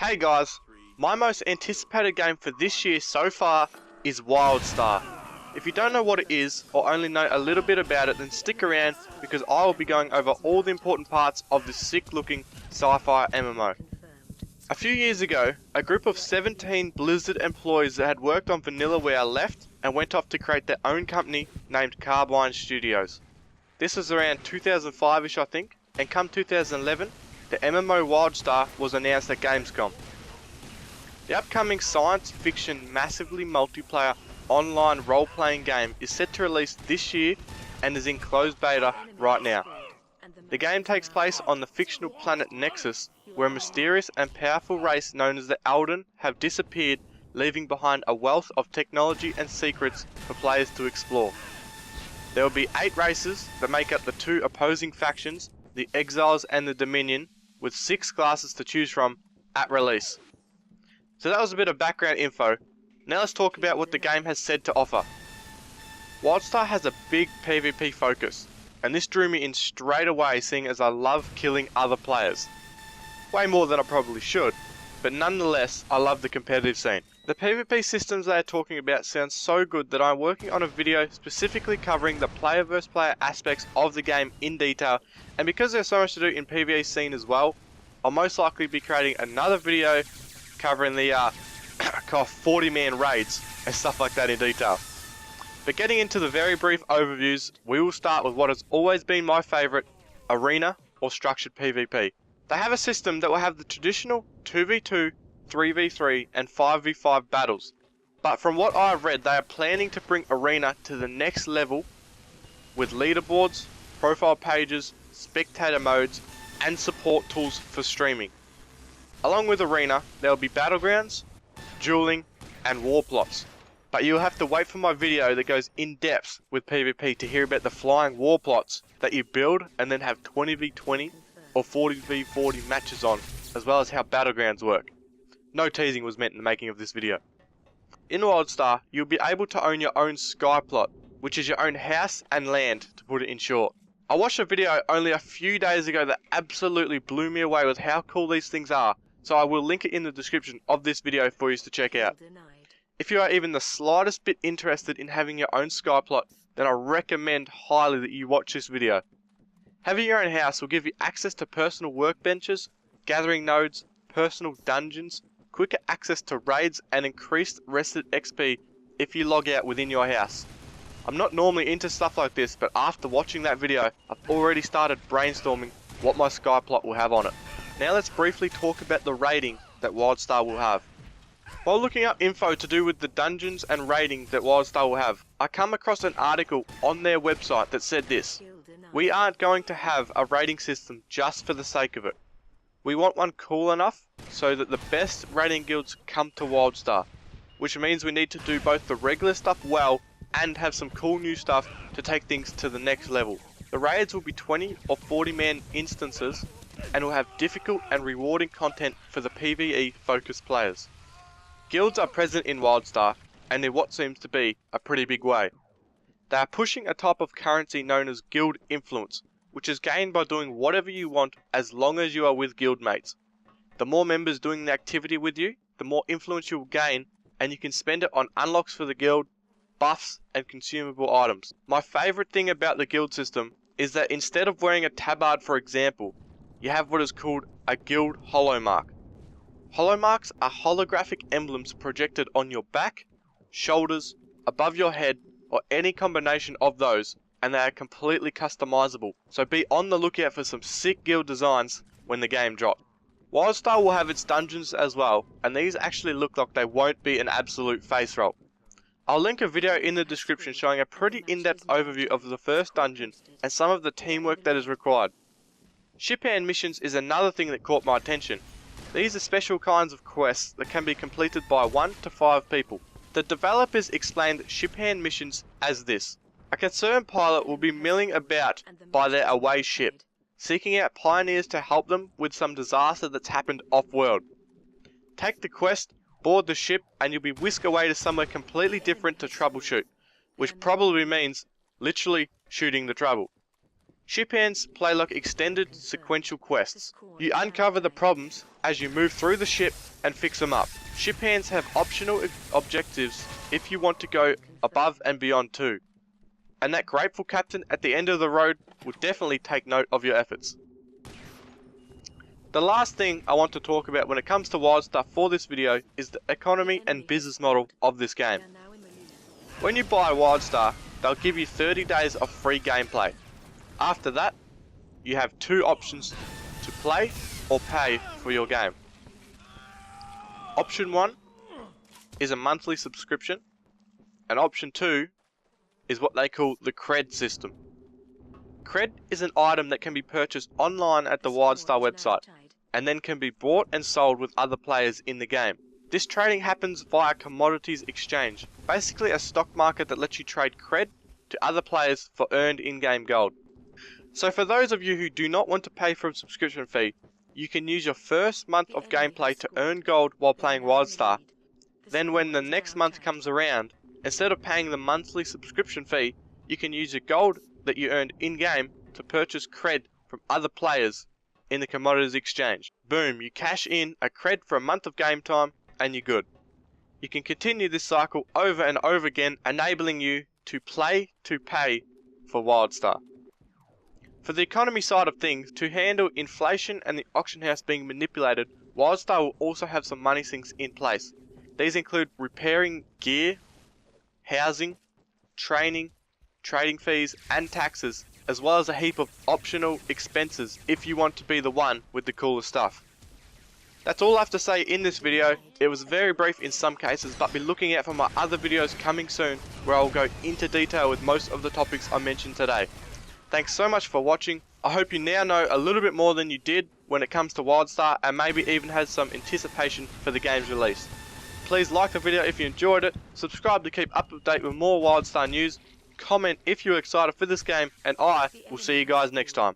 Hey guys, my most anticipated game for this year so far is Wildstar. If you don't know what it is, or only know a little bit about it, then stick around because I will be going over all the important parts of this sick looking sci-fi MMO. A few years ago, a group of 17 Blizzard employees that had worked on Vanillaware left and went off to create their own company named Carbine Studios. This was around 2005ish I think, and come 2011, the MMO Wildstar was announced at Gamescom. The upcoming science fiction massively multiplayer online role-playing game is set to release this year and is in closed beta right now. The game takes place on the fictional planet Nexus, where a mysterious and powerful race known as the Elden have disappeared, leaving behind a wealth of technology and secrets for players to explore. There will be 8 races that make up the 2 opposing factions, the Exiles and the Dominion, with 6 classes to choose from at release. So that was a bit of background info. Now let's talk about what the game has said to offer. Wildstar has a big PvP focus, and this drew me in straight away, seeing as I love killing other players. Way more than I probably should, but nonetheless I love the competitive scene. The PvP systems they are talking about sound so good that I'm working on a video specifically covering the player versus player aspects of the game in detail, and because there's so much to do in PvE scene as well, I'll most likely be creating another video covering the 40-man raids and stuff like that in detail. But getting into the very brief overviews, we will start with what has always been my favourite, arena or structured PvP. They have a system that will have the traditional 2v2, 3v3 and 5v5 battles, but from what I have read they are planning to bring arena to the next level with leaderboards, profile pages, spectator modes and support tools for streaming. Along with arena there will be battlegrounds, dueling and war plots, but you'll have to wait for my video that goes in depth with PvP to hear about the flying war plots that you build and then have 20v20 or 40v40 matches on, as well as how battlegrounds work. No teasing was meant in the making of this video. In Wildstar, you'll be able to own your own sky plot, which is your own house and land, to put it in short. I watched a video only a few days ago that absolutely blew me away with how cool these things are, so I will link it in the description of this video for you to check out. If you are even the slightest bit interested in having your own sky plot, then I recommend highly that you watch this video. Having your own house will give you access to personal workbenches, gathering nodes, personal dungeons, quicker access to raids and increased rested XP if you log out within your house. I'm not normally into stuff like this, but after watching that video I've already started brainstorming what my sky plot will have on it. Now let's briefly talk about the raiding that Wildstar will have. While looking up info to do with the dungeons and raiding that Wildstar will have, I come across an article on their website that said this: "We aren't going to have a raiding system just for the sake of it. We want one cool enough so that the best raiding guilds come to Wildstar, which means we need to do both the regular stuff well and have some cool new stuff to take things to the next level." The raids will be 20 or 40 man instances and will have difficult and rewarding content for the PvE focused players. Guilds are present in Wildstar, and in what seems to be a pretty big way. They are pushing a type of currency known as guild influence, which is gained by doing whatever you want as long as you are with guildmates. The more members doing the activity with you, the more influence you will gain, and you can spend it on unlocks for the guild, buffs and consumable items. My favourite thing about the guild system is that instead of wearing a tabard for example, you have what is called a guild holomark. Holomarks are holographic emblems projected on your back, shoulders, above your head or any combination of those, and they are completely customizable, so be on the lookout for some sick guild designs when the game drops. Wildstar will have its dungeons as well, and these actually look like they won't be an absolute face roll. I'll link a video in the description showing a pretty in-depth overview of the first dungeon and some of the teamwork that is required. Ship-hand missions is another thing that caught my attention. These are special kinds of quests that can be completed by 1 to 5 people. The developers explained ship-hand missions as this: a concerned pilot will be milling about by their away ship, seeking out pioneers to help them with some disaster that's happened off-world. Take the quest, board the ship, and you'll be whisked away to somewhere completely different to troubleshoot, which probably means literally shooting the trouble. Ship hands play like extended sequential quests. You uncover the problems as you move through the ship and fix them up. Ship hands have optional objectives if you want to go above and beyond too. And that grateful captain at the end of the road will definitely take note of your efforts. The last thing I want to talk about when it comes to Wildstar for this video is the economy and business model of this game. When you buy Wildstar, they'll give you 30 days of free gameplay. After that, you have two options to play or pay for your game. Option 1 is a monthly subscription, and option 2 is what they call the cred system. Cred is an item that can be purchased online at the Wildstar website, and then can be bought and sold with other players in the game. This trading happens via commodities exchange, basically a stock market that lets you trade cred to other players for earned in-game gold. So for those of you who do not want to pay for a subscription fee, you can use your first month of gameplay to earn gold while playing Wildstar. Then when the next month comes around, instead of paying the monthly subscription fee, you can use your gold that you earned in-game to purchase cred from other players in the commodities exchange. Boom, you cash in a cred for a month of game time and you're good. You can continue this cycle over and over again, enabling you to play to pay for Wildstar. For the economy side of things, to handle inflation and the auction house being manipulated, Wildstar will also have some money sinks in place. These include repairing gear, housing, training, trading fees and taxes, as well as a heap of optional expenses if you want to be the one with the coolest stuff. That's all I have to say in this video. It was very brief in some cases, but be looking out for my other videos coming soon where I'll go into detail with most of the topics I mentioned today. Thanks so much for watching. I hope you now know a little bit more than you did when it comes to Wildstar, and maybe even has some anticipation for the game's release. Please like the video if you enjoyed it, subscribe to keep up to date with more Wildstar news, comment if you're excited for this game, and I will see you guys next time.